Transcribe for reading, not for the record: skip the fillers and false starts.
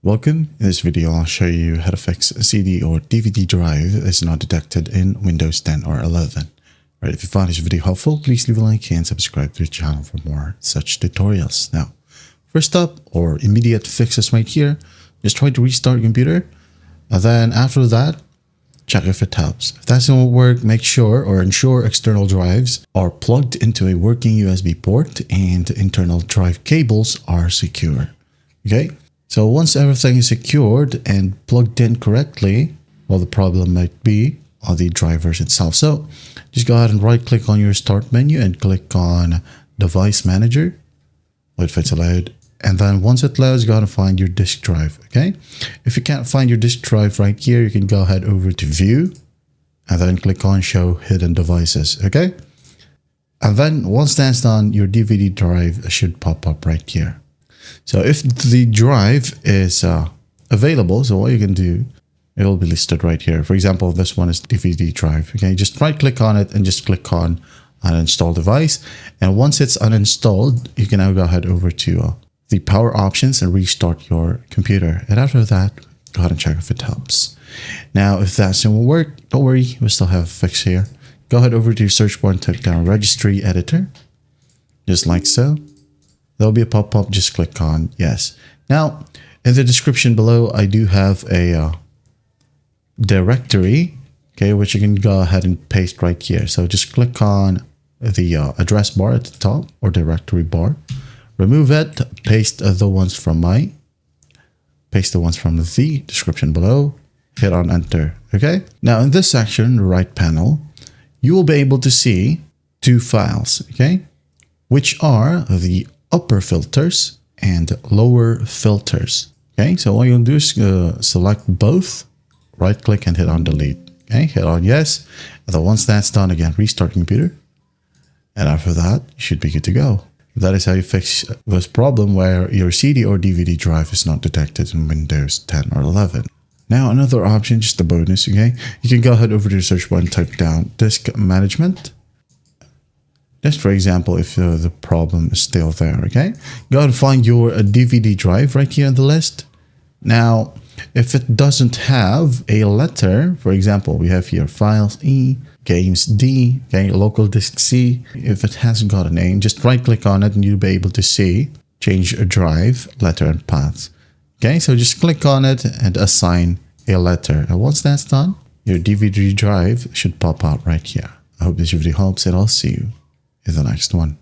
Welcome. In this video, I'll show you how to fix a CD or DVD drive that's not detected in Windows 10 or 11. Right, if you find this video helpful, please leave a like and subscribe to the channel for more such tutorials. Now, first up, or immediate fixes right here, just try to restart your computer. And then after that, check if it helps. If that doesn't work, make sure or ensure external drives are plugged into a working USB port and internal drive cables are secure. Okay? So once everything is secured and plugged in correctly, well, the problem might be on the drivers itself. So just go ahead and right click on your start menu and click on device manager. Wait for it to load. And then once it loads, go ahead and find your disk drive. Okay. If you can't find your disk drive right here, you can go ahead over to view and then click on show hidden devices. Okay. And then once that's done, your DVD drive should pop up right here. So if the drive is available, so what you can do, it will be listed right here. For example, this one is DVD drive. Okay, just right click on it and just click on uninstall device. And once it's uninstalled, you can now go ahead over to the power options and restart your computer. And after that, go ahead and check if it helps. Now, if that doesn't work, don't worry, we still have a fix here. Go ahead over to your search bar and type down Registry Editor, just like so. There'll be a pop-up, just click on yes. Now, in the description below, I do have a directory, okay, which you can go ahead and paste right here. So just click on the address bar at the top or directory bar, remove it, paste the ones from the description below, hit on enter, okay? Now in this section, the right panel, you will be able to see two files, okay, which are the upper filters and lower filters. Okay, so all you'll do is select both, right click and hit on delete. Okay, hit on yes. And then once that's done, again, restart your computer. And after that, you should be good to go. That is how you fix this problem where your CD or DVD drive is not detected in Windows 10 or 11. Now, another option, just a bonus, okay? You can go ahead over to the search bar and type down disk management. Just for example, if the problem is still there, okay? Go ahead and find your DVD drive right here on the list. Now, if it doesn't have a letter, for example, we have here files E, games D, okay, local disk C. If it hasn't got a name, just right click on it and you'll be able to see change a drive, letter and paths. Okay, so just click on it and assign a letter. And once that's done, your DVD drive should pop out right here. I hope this video helps and I'll see you in the next one.